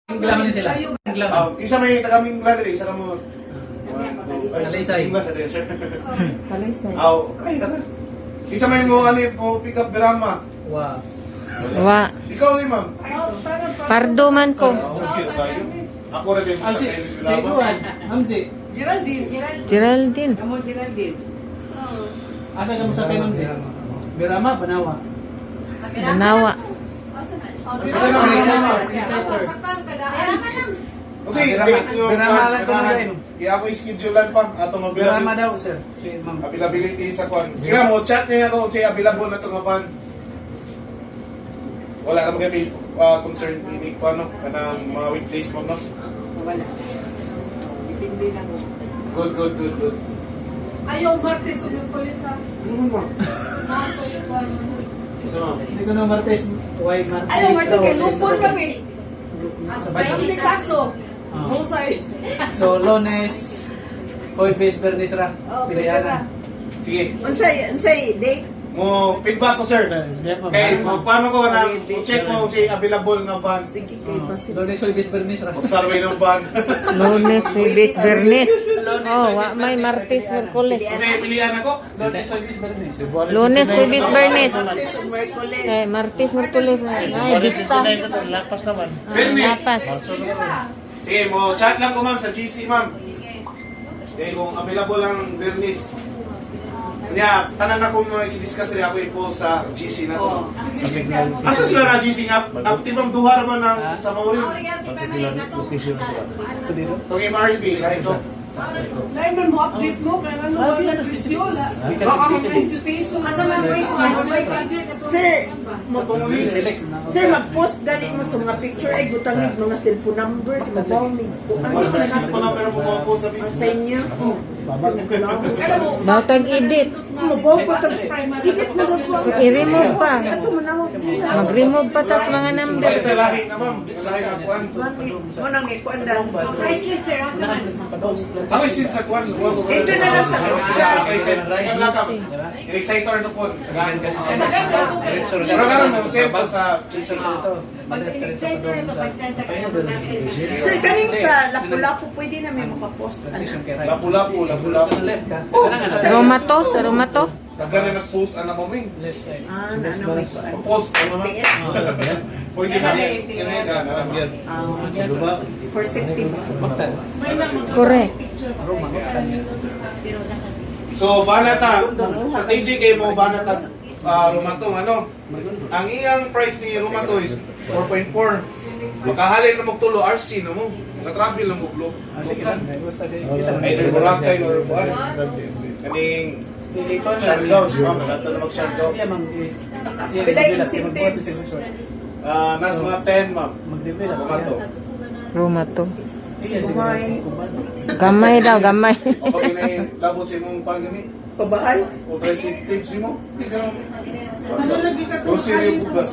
Glaman sila. Glaman. Isa may tagaming ladri, isa ka mo. Salaysay. Inglas sa desert. Salaysay. Kain ka na. Isa may mo pick up drama. Wow. Wa. Ikaw ni ma'am. Pardo man ko. Okay tayo. Ako rin din sa Si drama. Juan. Ma'am si. Geraldine. Amo Geraldine. Asa ka mo sa kay Ma'am si? Birama, Banawa. Manawa. Kasi Birama lang ko na rin. Kaya ako i-schedulean pa atong Birama daw, sir. Si Ma'am. availability sa kwan. Sige mo, chat niya ako siya available na ito nga pan. Wala naman kami concern ini pa no kanang mga weekdays mo no. Wala. Dipindi lang mo. Good. Ayaw Martes sa Miskolis sa Ano mo? So, Hindi ko na Martes. Why Martes? Ayaw Martes kay Lupon kami. Sa Ayaw Bayan. ni kaso. Ah. Husay. So, Lunes, Hoybes, Bernis ra. Pilihan na. sige. Unsay date? Mo feedback ko sir. Kay mo paano ko na check mo si available nga van. Sige kay Basil. Lunes, Hoybes, Bernis ra. O survey ng van. Lunes, Huwebes, Bernes. Oh, wa may Martes, Miyerkules. Kasi pilihan ako. Lunes, Hoybes, Bernis. Lunes, Huwebes, Bernes. Martes ug Miyerkules. Martes, Miyerkules. Ay, bista. Lapas naman. Bernes. Lapas. Sige, mo chat lang ko ma'am sa GC ma'am. Kaya kung available ang Bernis. Kanya, tanan na kung i-discuss rin ako i-post sa GC na to. Asa sila na GC nga? Tibang duha naman ng sa Maurin. Itong MRB, lahat ito. Dahil man mo update mo kaya ano ba yung presyo la. Baka Invitation. Asa man Sir, Select na. sir mag-post gani mo sa mga picture ay gutangig mga cellphone number mabaw mi. Ano ba naisip ko na pero po sa Ang sa inyo. Bautag edit. Mabaw ko tag edit na ron ko. I-remove pa. Ato manawag nila. Mag-remove pa tas mga number. Sa lahi na ma'am, sa lahi na kuwan. Mo nang ikuan dan. Priceless sir. Asa man. Ako isin sa kuwan. Ito na lang sa group chat. Excitor na po. Tagahan kasi siya. Diretso rin. Pero karon mo, siyempre sa GC na ito. Pag-exciter ito, pag-send sa kanya natin. Sir, kaning sa Lapu-Lapu pwede na may makapost. Lapu-lapu. Left ka. Romato, sa Romato. Nagkana nag-post ang namaming. Left side. Ah, na may kuan. Post ano naman. PS. Pwede na yan. For safety. Baktan. Correct. Roma. So, banata. Sa TGK mo, banata. Rumatong ano. Ang iyang price ni Rumato is 4.4. Makahalin na magtulo, RC na mo. Makatravel na mo, blog. Sige lang. Basta din. Either Boracay or buwan. Kaning Siargao, si ma'am. Nagata na mag-Siargao. Yeah, ma'am. Bila incentives. Nasa mga 10, ma'am. Mag-develop. Rumato. Romato. Kumay. Gamay daw, gamay. O pag inay-labo si mong pag-gani. Pabahay. O try si tips mo. Hindi ka Ano lagi ka Grocery bugas.